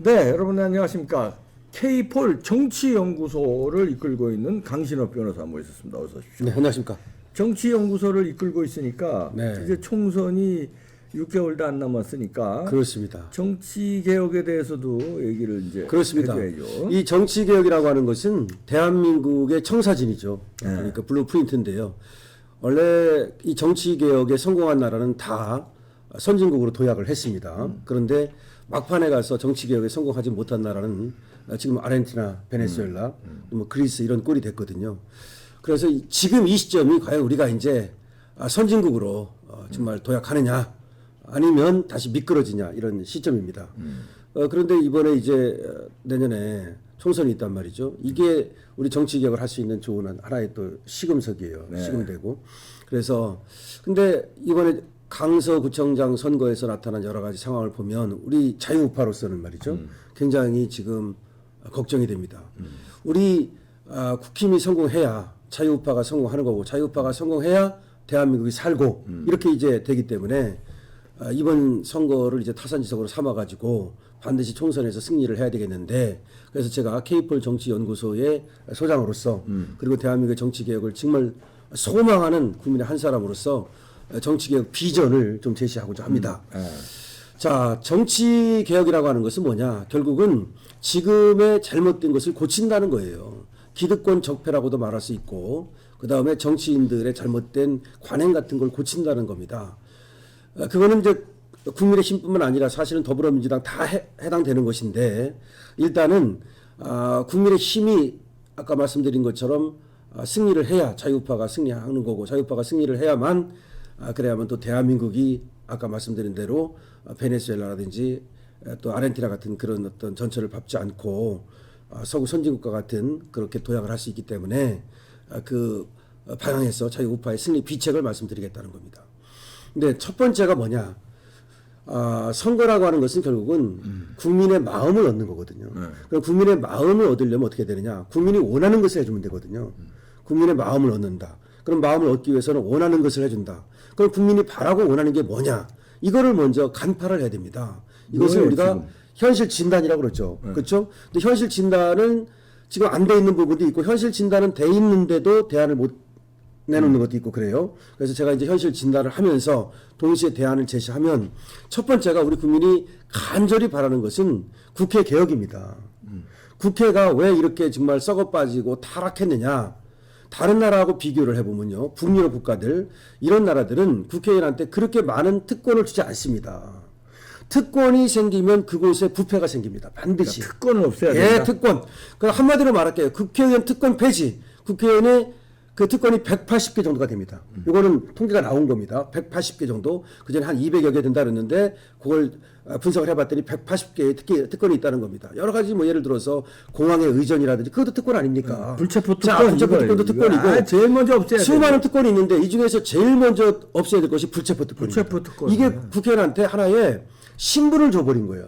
네, 여러분 안녕하십니까. K폴 정치연구소를 이끌고 있는 강신업 변호사 모셨습니다. 어서 오십시오. 네, 안녕하십니까. 정치연구소를 이끌고 있으니까 네. 이제 총선이 6개월도 안 남았으니까 그렇습니다. 정치 개혁에 대해서도 얘기를 이제 그렇습니다. 해줘야죠. 이 정치 개혁이라고 하는 것은 대한민국의 청사진이죠. 네. 그러니까 블루프린트인데요. 원래 이 정치 개혁에 성공한 나라는 다 선진국으로 도약을 했습니다. 그런데 막판에 가서 정치 개혁에 성공하지 못한 나라는 지금 아르헨티나, 베네수엘라, 뭐 그리스 이런 꼴이 됐거든요. 그래서 지금 이 시점이 과연 우리가 이제 선진국으로 정말 도약하느냐 아니면 다시 미끄러지냐 이런 시점입니다. 그런데 이번에 이제 내년에 총선이 있단 말이죠. 이게 우리 정치 개혁을 할 수 있는 좋은 하나의 또 시금석이에요. 네. 시금되고. 그래서 근데 이번에 강서구청장 선거에서 나타난 여러 가지 상황을 보면 우리 자유우파로서는 말이죠. 굉장히 지금 걱정이 됩니다. 우리 국힘이 성공해야 자유우파가 성공하는 거고 자유우파가 성공해야 대한민국이 살고 이렇게 이제 되기 때문에 이번 선거를 이제 타산지석으로 삼아가지고 반드시 총선에서 승리를 해야 되겠는데 그래서 제가 K폴 정치연구소의 소장으로서 그리고 대한민국의 정치개혁을 정말 소망하는 국민의 한 사람으로서 정치개혁 비전을 좀 제시하고자 합니다. 자, 정치개혁이라고 하는 것은 뭐냐? 결국은 지금의 잘못된 것을 고친다는 거예요. 기득권 적폐라고도 말할 수 있고 그 다음에 정치인들의 잘못된 관행 같은 걸 고친다는 겁니다. 그거는 이제 국민의힘뿐만 아니라 사실은 더불어민주당 다 해당되는 것인데 일단은 국민의힘이 아까 말씀드린 것처럼 승리를 해야 자유우파가 승리하는 거고 자유우파가 승리를 해야만 그래야만 또 대한민국이 아까 말씀드린 대로 베네수엘라라든지 또 아르헨티나 같은 그런 어떤 전철을 밟지 않고 서구 선진국과 같은 그렇게 도약을 할 수 있기 때문에 그 방향에서 자유우파의 승리 비책을 말씀드리겠다는 겁니다. 근데 첫 번째가 뭐냐? 선거라고 하는 것은 결국은 국민의 마음을 얻는 거거든요. 그럼 국민의 마음을 얻으려면 어떻게 되느냐? 국민이 원하는 것을 해주면 되거든요. 국민의 마음을 얻는다. 그럼 마음을 얻기 위해서는 원하는 것을 해준다. 그럼 국민이 바라고 원하는 게 뭐냐? 이거를 먼저 간파를 해야 됩니다. 이것을 우리가 지금? 현실 진단이라고 그러죠. 그렇죠? 근데 현실 진단은 지금 안 돼 있는 부분도 있고 현실 진단은 돼 있는데도 대안을 못 내놓는 것도 있고 그래요. 그래서 제가 이제 현실 진단을 하면서 동시에 대안을 제시하면 첫 번째가 우리 국민이 간절히 바라는 것은 국회 개혁입니다. 국회가 왜 이렇게 정말 썩어 빠지고 타락했느냐. 다른 나라하고 비교를 해보면요. 북유럽 국가들 이런 나라들은 국회의원한테 그렇게 많은 특권을 주지 않습니다. 특권이 생기면 그곳에 부패가 생깁니다. 반드시. 그러니까 특권을 없애야 된다. 예, 특권. 그 한마디로 말할게요. 국회의원 특권 폐지. 국회의원의 그 특권이 180개 정도가 됩니다. 이거는 통계가 나온 겁니다. 180개 정도. 그전에 한 200여 개 된다 그랬는데 그걸 분석을 해봤더니 180개의 특권이 있다는 겁니다. 여러 가지 뭐 예를 들어서 공항의 의전이라든지 그것도 특권 아닙니까? 불체포 자, 특권. 불체포 특권도 특권이고 제일 먼저 없애야 돼. 수많은 특권이 있는데 이 중에서 제일 먼저 없애야 될 것이 불체포 특권입니다. 불체포 특권. 이게 국회의원한테 하나의 신분을 줘버린 거야.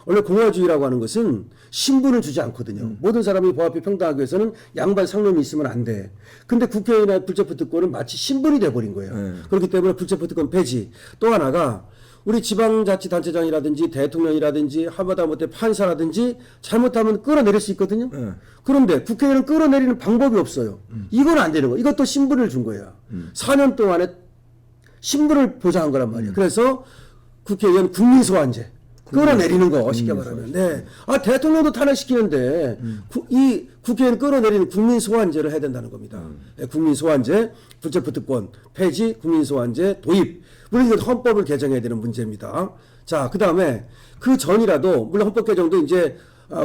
원래 공화주의라고 하는 것은 신분을 주지 않거든요. 모든 사람이 법 앞에 평등하기 위해서는 양반 상놈이 있으면 안 돼. 근데 국회의원의 불체포 특권은 마치 신분이 돼버린 거예요. 그렇기 때문에 불체포 특권 폐지. 또 하나가 우리 지방자치단체장이라든지 대통령이라든지 하마다못해 판사라든지 잘못하면 끌어내릴 수 있거든요. 그런데 국회의원은 끌어내리는 방법이 없어요. 이건 안 되는 거예요. 이것도 신분을 준 거야. 4년 동안에 신분을 보장한 거란 말이에요. 그래서 국회의원 국민소환제. 끌어내리는 거 쉽게 말하면. 네. 대통령도 탄핵시키는데 이 국회의원 끌어내리는 국민소환제를 해야 된다는 겁니다. 네, 국민소환제, 불체포특권 폐지, 국민소환제 도입. 물론 이건 헌법을 개정해야 되는 문제입니다. 자, 그 다음에 그 전이라도 물론 헌법 개정도 이제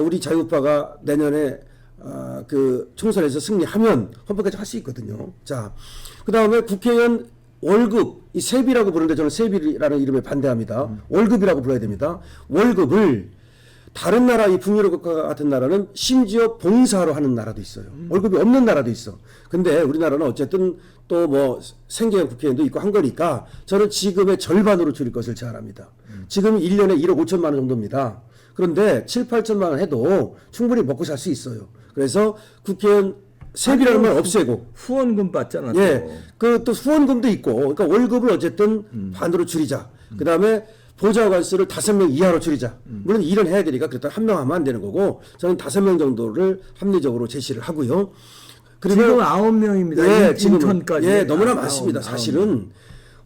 우리 자유우파가 내년에 그 총선에서 승리하면 헌법 개정 할 수 있거든요. 자, 그 다음에 국회의원 월급, 이 세비라고 부르는데 저는 세비라는 이름에 반대합니다. 월급이라고 불러야 됩니다. 월급을 다른 나라, 이 북유럽 국가 같은 나라는 심지어 봉사로 하는 나라도 있어요. 월급이 없는 나라도 있어. 근데 우리나라는 어쨌든 또 뭐 생계형 국회의원도 있고 한 거니까 저는 지금의 절반으로 줄일 것을 제안합니다. 지금 1년에 1억 5천만 원 정도입니다. 그런데 7, 8천만 원 해도 충분히 먹고 살 수 있어요. 그래서 국회의원 세비라는 걸 없애고 후원금 받잖아. 예, 그 또 후원금도 있고, 그러니까 월급을 어쨌든 반으로 줄이자. 그 다음에 보좌관 수를 5명 이하로 줄이자. 물론 일은 해야 되니까 그렇다면 1명 하면 안 되는 거고 저는 5명 정도를 합리적으로 제시를 하고요. 그리고 지금 9명입니다. 예, 지금 인천까지. 예, 너무나 많습니다. 사실은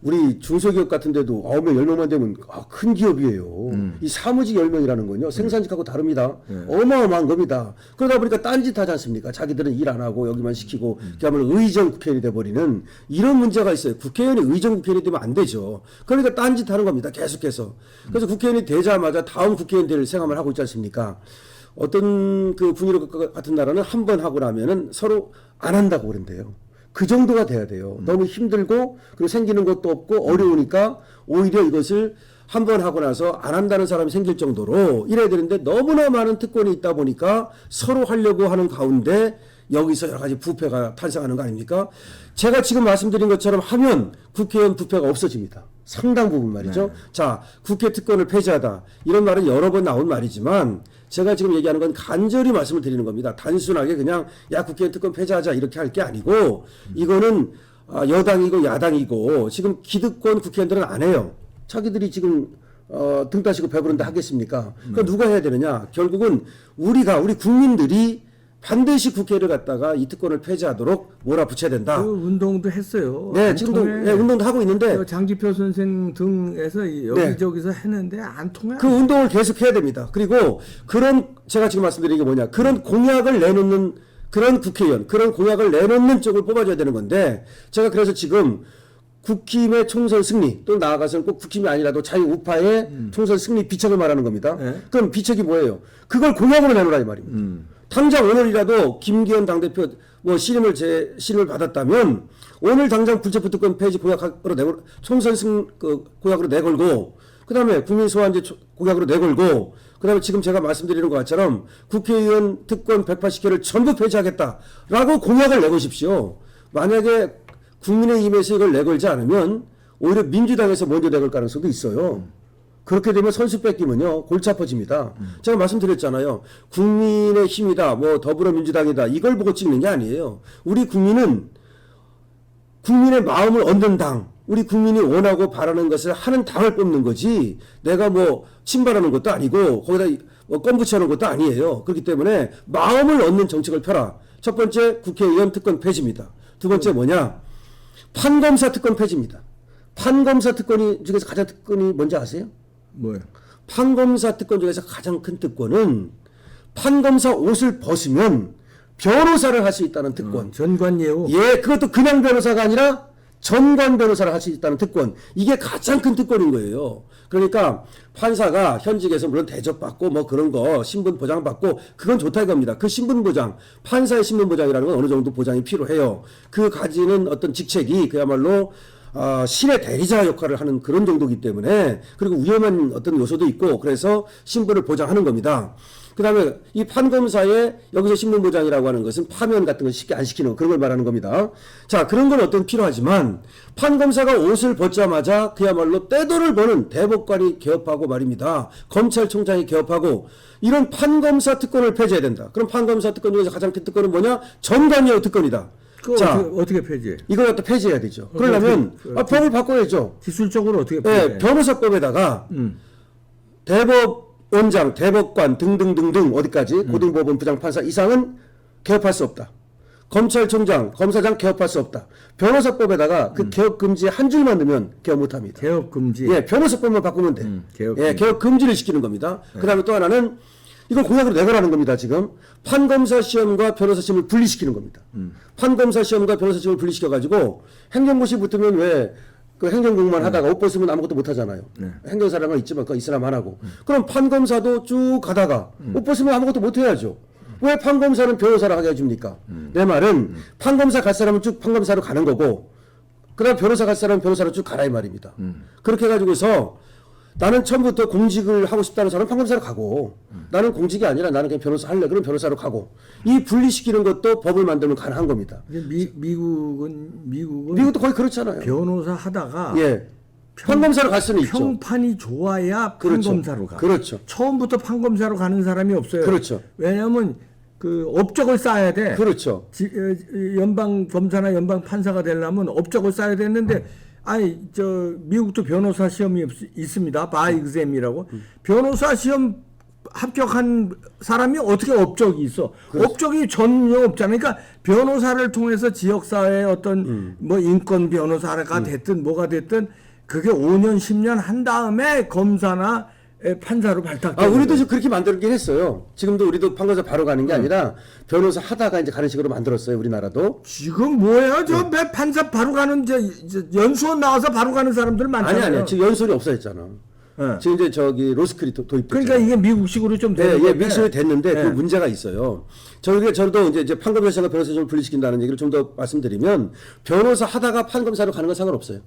우리 중소기업 같은 데도 9명, 10명만 되면 큰 기업이에요. 이 사무직 10명이라는 건요. 생산직하고 다릅니다. 어마어마한 겁니다. 그러다 보니까 딴짓 하지 않습니까? 자기들은 일 안 하고 여기만 시키고 그야말로 의정 국회의원이 돼버리는 이런 문제가 있어요. 국회의원이 의정 국회의원이 되면 안 되죠. 그러니까 딴짓 하는 겁니다. 계속해서. 그래서 국회의원이 되자마자 다음 국회의원 될 생각을 하고 있지 않습니까? 어떤 그 분위기 같은 나라는 한 번 하고 나면은 서로 안 한다고 그런대요. 그 정도가 돼야 돼요. 너무 힘들고 그리고 생기는 것도 없고 어려우니까 오히려 이것을 한 번 하고 나서 안 한다는 사람이 생길 정도로 이래야 되는데 너무나 많은 특권이 있다 보니까 서로 하려고 하는 가운데 여기서 여러 가지 부패가 탄생하는 거 아닙니까? 제가 지금 말씀드린 것처럼 하면 국회의원 부패가 없어집니다. 상당 부분 말이죠. 네. 자, 국회 특권을 폐지하다. 이런 말은 여러 번 나온 말이지만 제가 지금 얘기하는 건 간절히 말씀을 드리는 겁니다. 단순하게 그냥 야 국회의원 특권 폐지하자 이렇게 할 게 아니고 이거는 여당이고 야당이고 지금 기득권 국회의원들은 안 해요. 자기들이 지금 등 따시고 배부른데 하겠습니까? 그러니까 누가 해야 되느냐? 결국은 우리 국민들이 반드시 국회를 갖다가 이 특권을 폐지하도록 몰아붙여야 된다. 그 운동도 했어요. 네, 지금도 네, 운동도 하고 있는데 장기표 선생 등에서 여기저기서 했는데 안 통해. 그 운동을 계속 해야 됩니다. 그리고 그런 제가 지금 말씀드린 게 뭐냐? 그런 공약을 내놓는 그런 국회의원, 그런 공약을 내놓는 쪽을 뽑아줘야 되는 건데 제가 그래서 지금 국힘의 총선 승리 또 나아가서는 꼭 국힘이 아니라도 자유우파의 총선 승리 비책을 말하는 겁니다. 네. 그럼 비책이 뭐예요? 그걸 공약으로 내놓으라 이 말입니다. 당장 오늘이라도 김기현 당대표 신임을 받았다면 오늘 당장 불체포 특권 폐지 공약으로 총선 공약으로 내걸고 그다음에 국민 소환제 공약으로 내걸고 그다음에 지금 제가 말씀드리는 것처럼 국회의원 특권 180개를 전부 폐지하겠다라고 공약을 내보십시오. 만약에 국민의힘에서 이걸 내걸지 않으면 오히려 민주당에서 먼저 내걸 가능성도 있어요. 그렇게 되면 선수 뺏기면요 골치 아파집니다. 제가 말씀드렸잖아요. 국민의 힘이다, 더불어민주당이다 이걸 보고 찍는 게 아니에요. 우리 국민은 국민의 마음을 얻는 당, 우리 국민이 원하고 바라는 것을 하는 당을 뽑는 거지. 내가 침발하는 것도 아니고 거기다 껌 붙여놓은 것도 아니에요. 그렇기 때문에 마음을 얻는 정책을 펴라. 첫 번째 국회의원 특권 폐지입니다. 두 번째 뭐냐? 판검사 특권 폐지입니다. 판검사 특권이 중에서 가장 특권이 뭔지 아세요? 뭐요? 판검사 특권 중에서 가장 큰 특권은 판검사 옷을 벗으면 변호사를 할 수 있다는 특권. 전관예우. 예, 그것도 그냥 변호사가 아니라 전관 변호사를 할 수 있다는 특권. 이게 가장 큰 특권인 거예요. 그러니까 판사가 현직에서 물론 대접받고 그런 거 신분 보장받고 그건 좋다 이겁니다. 그 신분 보장, 판사의 신분 보장이라는 건 어느 정도 보장이 필요해요. 그 가지는 어떤 직책이 그야말로 신의 대리자 역할을 하는 그런 정도이기 때문에 그리고 위험한 어떤 요소도 있고 그래서 신분을 보장하는 겁니다. 그 다음에 이 판검사의 여기서 신분보장이라고 하는 것은 파면 같은 걸 쉽게 안 시키는 그런 걸 말하는 겁니다. 자, 그런 건 어떤 필요하지만 판검사가 옷을 벗자마자 그야말로 떼돈을 버는 대법관이 개업하고 말입니다. 검찰총장이 개업하고 이런 판검사 특권을 폐지해야 된다. 그럼 판검사 특권 중에서 가장 큰 특권은 뭐냐? 전관예우 특권이다. 자, 어떻게 폐지해? 이걸 갖다 폐지해야 되죠. 그러려면 법을 바꿔야죠. 기술적으로 어떻게 폐지해? 네, 변호사법에다가 대법원장, 대법관 등등등등 어디까지 고등법원 부장판사 이상은 개업할 수 없다. 검찰총장, 검사장 개업할 수 없다. 변호사법에다가 그 개업 금지에 한 줄만 넣으면 개업 못합니다. 개업 금지. 예, 변호사법만 바꾸면 돼. 개업 금지를 시키는 겁니다. 그다음에 또 하나는 이걸 공약으로 내거라는 겁니다. 지금 판검사 시험과 변호사 시험을 분리시키는 겁니다. 판검사 시험과 변호사 시험을 분리시켜가지고 행정고시 붙으면 왜 그 행정공만 하다가 옷 벗으면 아무것도 못 하잖아요. 행정사랑은 있지만 그 이스라만 하고. 그럼 판검사도 쭉 가다가 옷 벗으면 아무것도 못 해야죠. 왜 판검사는 변호사를 하게 해줍니까? 내 말은 판검사 갈 사람은 쭉 판검사로 가는 거고 그다음 변호사 갈 사람은 변호사로 쭉 가라 이 말입니다. 그렇게 해가지고서 나는 처음부터 공직을 하고 싶다는 사람은 판검사로 가고 나는 공직이 아니라 나는 그냥 변호사 할래 그럼 변호사로 가고 이 분리시키는 것도 법을 만들면 가능한 겁니다. 미국도 거의 그렇잖아요. 변호사 하다가 예. 판검사로 갈 수는 있죠. 평판이 좋아야 판검사로 가. 그렇죠. 처음부터 판검사로 가는 사람이 없어요. 그렇죠. 왜냐하면 그 업적을 쌓아야 돼. 그렇죠. 연방 검사나 연방 판사가 되려면 업적을 쌓아야 되는데 아니 저 미국도 변호사 시험이 있습니다. 바 익셈이라고. 변호사 시험 합격한 사람이 어떻게 업적이 있어? 업적이 전혀 없잖아요. 그러니까 변호사를 통해서 지역사회의 어떤 뭐 인권 변호사가 됐든 뭐가 됐든 그게 5년 10년 한 다음에 검사나 판사로 발탁되는 우리도 지금 그렇게 만들긴 했어요. 지금도 우리도 판검사 바로 가는 게 아니라 변호사 하다가 이제 가는 식으로 만들었어요. 우리나라도. 지금 뭐예요? 저 판사 바로 가는 저 연수원 나와서 바로 가는 사람들 많잖아요. 아니. 지금 연수원이 없어졌잖아. 네. 지금 이제 저기 로스쿨이 도입됐죠. 그러니까 이게 미국식으로 좀 네, 되는 예, 건데. 미국식으로 됐는데 네. 그 문제가 있어요. 저도 이제 판검사 시험과 변호사 시험을 분리시킨다는 얘기를 좀 더 말씀드리면 변호사 하다가 판검사로 가는 건 상관없어요.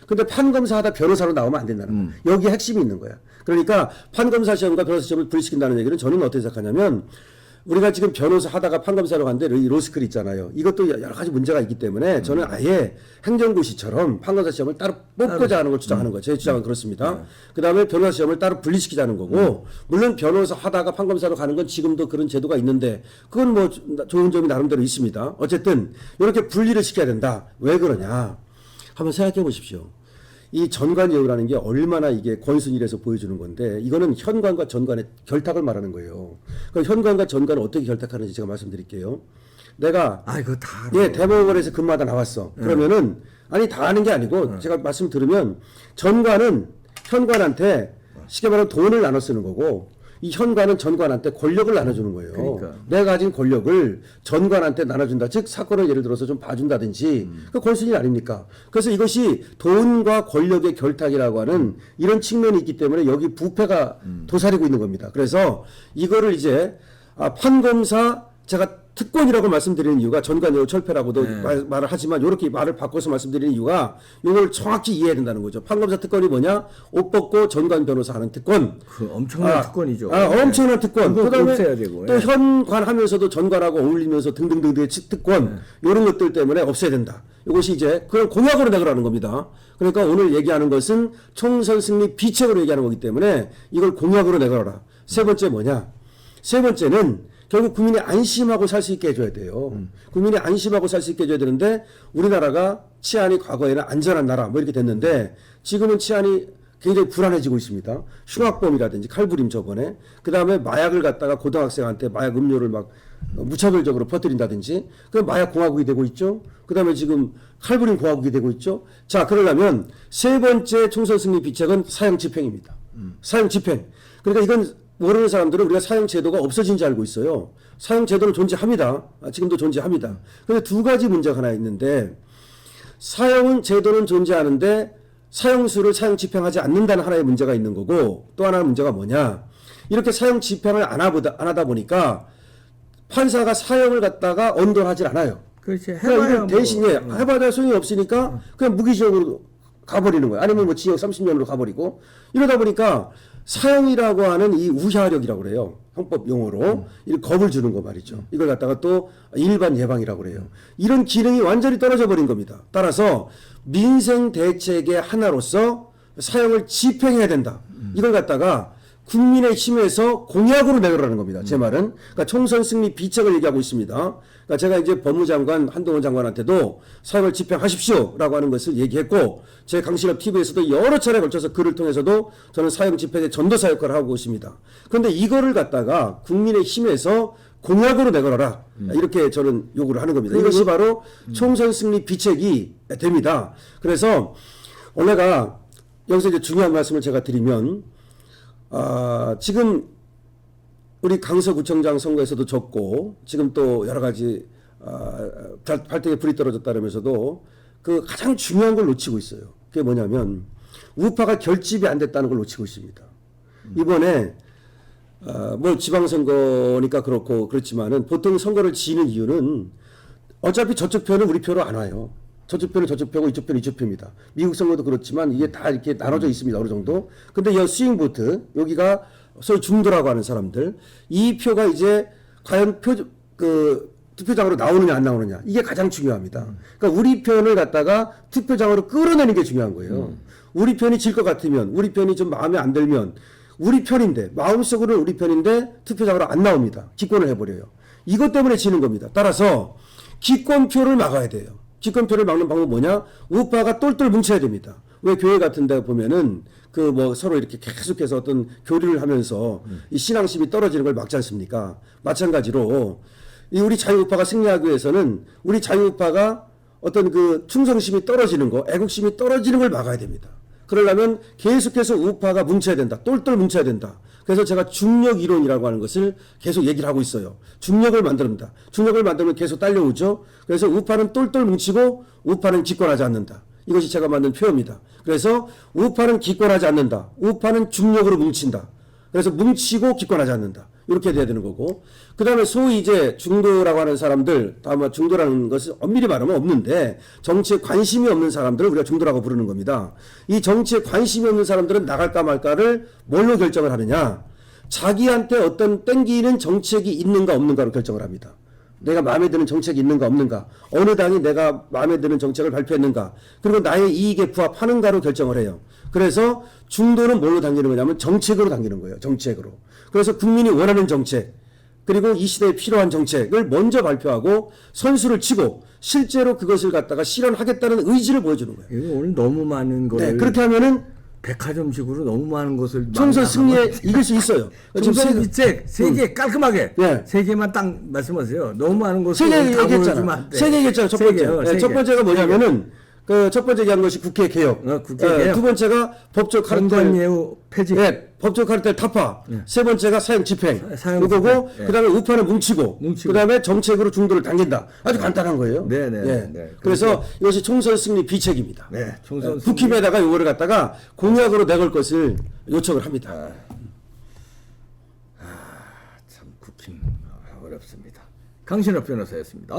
근데 판검사 하다 변호사로 나오면 안 된다는 거예요. 여기에 핵심이 있는 거야. 그러니까 판검사 시험과 변호사 시험을 분리시킨다는 얘기는 저는 어떻게 생각하냐면 우리가 지금 변호사 하다가 판검사로 갔는데 이 로스쿨 있잖아요. 이것도 여러 가지 문제가 있기 때문에 저는 아예 행정고시처럼 판검사 시험을 따로 뽑고자 하는 걸 주장하는 거예요. 제 주장은 그렇습니다. 그 다음에 변호사 시험을 따로 분리시키자는 거고 물론 변호사 하다가 판검사로 가는 건 지금도 그런 제도가 있는데 그건 뭐 좋은 점이 나름대로 있습니다. 어쨌든 이렇게 분리를 시켜야 된다. 왜 그러냐. 한번 생각해 보십시오. 이 전관예우라는 게 얼마나 이게 권순일에서 보여주는 건데 이거는 현관과 전관의 결탁을 말하는 거예요. 그럼 현관과 전관을 어떻게 결탁하는지 제가 말씀드릴게요. 내가 그거 다 대법원에서 근무하다 나왔어. 그러면은 다 아는 게 아니고 제가 말씀 들으면 전관은 현관한테 쉽게 말하면 돈을 나눠 쓰는 거고 이 현관은 전관한테 권력을 나눠주는 거예요. 그러니까. 내가 가진 권력을 전관한테 나눠준다. 즉 사건을 예를 들어서 좀 봐준다든지 그 권순일 아닙니까? 그래서 이것이 돈과 권력의 결탁이라고 하는 이런 측면이 있기 때문에 여기 부패가 도사리고 있는 겁니다. 그래서 이거를 이제 판검사 제가 특권이라고 말씀드리는 이유가 전관예우 철폐라고도 말을 하지만 이렇게 말을 바꿔서 말씀드리는 이유가 이걸 정확히 이해해야 된다는 거죠. 판검사 특권이 뭐냐? 옷 벗고 전관 변호사 하는 특권. 그 엄청난 특권이죠. 엄청난 특권. 그다음에 없애야 되고, 또 현관하면서도 전관하고 어울리면서 등등등등의 특권 이런 것들 때문에 없애야 된다. 이것이 이제 그런 공약으로 내거라는 겁니다. 그러니까 오늘 얘기하는 것은 총선 승리 비책으로 얘기하는 거기 때문에 이걸 공약으로 내거라. 세 번째 뭐냐? 세 번째는 결국 국민이 안심하고 살 수 있게 해줘야 돼요. 국민이 안심하고 살 수 있게 해줘야 되는데 우리나라가 치안이 과거에는 안전한 나라 뭐 이렇게 됐는데 지금은 치안이 굉장히 불안해지고 있습니다. 흉악범이라든지 칼부림 저번에 그 다음에 마약을 갖다가 고등학생한테 마약 음료를 막 무차별적으로 퍼뜨린다든지 그 마약 공화국이 되고 있죠. 그 다음에 지금 칼부림 공화국이 되고 있죠. 자 그러려면 세 번째 총선 승리 비책은 사형 집행입니다. 사형 집행. 그러니까 이건 모르는 사람들은 우리가 사형 제도가 없어진 줄 알고 있어요. 사형 제도는 존재합니다. 지금도 존재합니다. 그런데 두 가지 문제가 하나 있는데 사형은 제도는 존재하는데 사형수를 사형 집행하지 않는다는 하나의 문제가 있는 거고 또 하나의 문제가 뭐냐. 이렇게 사형 집행을 안 하다 보니까 판사가 사형을 갖다가 언도하지 않아요. 그렇지. 그러니까 대신에 해봐야 소용이 없으니까 그냥 무기징역으로 가버리는 거예요. 아니면 뭐 징역 30년으로 가버리고 이러다 보니까 사형이라고 하는 이 우려력이라고 그래요. 형법 용어로 이 겁을 주는 거 말이죠. 이걸 갖다가 또 일반 예방이라고 그래요. 이런 기능이 완전히 떨어져 버린 겁니다. 따라서 민생 대책의 하나로서 사형을 집행해야 된다. 이걸 갖다가 국민의 힘에서 공약으로 내놓으라는 겁니다. 제 말은. 그러니까 총선 승리 비책을 얘기하고 있습니다. 그러니까 제가 이제 법무장관 한동훈 장관한테도 사형을 집행하십시오라고 하는 것을 얘기했고 제 강신업 TV에서도 여러 차례 걸쳐서 글을 통해서도 저는 사형 집행의 전도사 역할을 하고 있습니다. 그런데 이거를 갖다가 국민의 힘에서 공약으로 내걸어라. 이렇게 저는 요구를 하는 겁니다. 이것이 바로 총선 승리 비책이 됩니다. 그래서 원래가 여기서 이제 중요한 말씀을 제가 드리면 지금 우리 강서구청장 선거에서도 졌고 지금 또 여러 가지 발등에 불이 떨어졌다면서도 그 가장 중요한 걸 놓치고 있어요. 그게 뭐냐면 우파가 결집이 안 됐다는 걸 놓치고 있습니다. 이번에 뭐 지방선거니까 그렇고 그렇지만은 보통 선거를 지는 이유는 어차피 저쪽 표는 우리 표로 안 와요. 저쪽 표는 저쪽 표고 이쪽 표는 이쪽 표입니다. 미국 선거도 그렇지만 이게 다 이렇게 나눠져 있습니다. 어느 정도. 근데 이 스윙 보트 여기가 소위 중도라고 하는 사람들 이 표가 이제 과연 투표장으로 나오느냐 안 나오느냐 이게 가장 중요합니다. 그러니까 우리 편을 갖다가 투표장으로 끌어내는 게 중요한 거예요. 우리 편이 질 것 같으면 우리 편이 좀 마음에 안 들면 우리 편인데 마음속으로는 우리 편인데 투표장으로 안 나옵니다. 기권을 해버려요. 이것 때문에 지는 겁니다. 따라서 기권표를 막아야 돼요. 집권표를 막는 방법은 뭐냐? 우파가 똘똘 뭉쳐야 됩니다. 왜 교회 같은 데 보면은 그 뭐 서로 이렇게 계속해서 어떤 교류를 하면서 이 신앙심이 떨어지는 걸 막지 않습니까? 마찬가지로 이 우리 자유우파가 승리하기 위해서는 우리 자유우파가 어떤 그 충성심이 떨어지는 거, 애국심이 떨어지는 걸 막아야 됩니다. 그러려면 계속해서 우파가 뭉쳐야 된다. 똘똘 뭉쳐야 된다. 그래서 제가 중력 이론이라고 하는 것을 계속 얘기를 하고 있어요. 중력을 만듭니다. 중력을 만들면 계속 딸려오죠. 그래서 우파는 똘똘 뭉치고 우파는 기권하지 않는다. 이것이 제가 만든 표현입니다. 그래서 우파는 기권하지 않는다. 우파는 중력으로 뭉친다. 그래서 뭉치고 기권하지 않는다. 이렇게 돼야 되는 거고. 그 다음에 소위 이제 중도라고 하는 사람들, 다만 중도라는 것은 엄밀히 말하면 없는데 정치에 관심이 없는 사람들을 우리가 중도라고 부르는 겁니다. 이 정치에 관심이 없는 사람들은 나갈까 말까를 뭘로 결정을 하느냐. 자기한테 어떤 땡기는 정책이 있는가 없는가로 결정을 합니다. 내가 마음에 드는 정책이 있는가 없는가, 어느 당이 내가 마음에 드는 정책을 발표했는가, 그리고 나의 이익에 부합하는가로 결정을 해요. 그래서 중도는 뭘로 당기는 거냐면 정책으로 당기는 거예요. 정책으로. 그래서 국민이 원하는 정책, 그리고 이 시대에 필요한 정책을 먼저 발표하고 선수를 치고 실제로 그것을 갖다가 실현하겠다는 의지를 보여주는 거예요. 이거 오늘 너무 많은 거를 네, 그렇게 하면은 백화점식으로 너무 많은 것을 총선 승리에 이길 수 있어요. 총선 비책 세 개 깔끔하게 네. 세 개만 딱 말씀하세요. 너무 많은 것을 세 개 다 보여주면 얘기했잖아. 안 돼. 세 개 얘기했잖아. 첫 세 번째. 개요, 네, 세 첫 개. 번째가 뭐냐면은 그 첫 번째 얘기한 것이 국회 개혁. 국회 개혁. 두 번째가 법적 카르텔. 공관예우 폐지. 네, 법적 카르텔 타파. 세 번째가 사형 집행. 사형 이거고 집행. 그다음에 우파는 뭉치고. 그다음에 정책으로 중도를 당긴다. 아주 간단한 거예요. 네, 네, 예. 네. 그래서 이것이 총선 승리 비책입니다. 네, 총선 국힘에다가 이거를 갖다가 공약으로 내걸 것을 요청을 합니다. 참 국힘 어렵습니다. 강신업 변호사였습니다.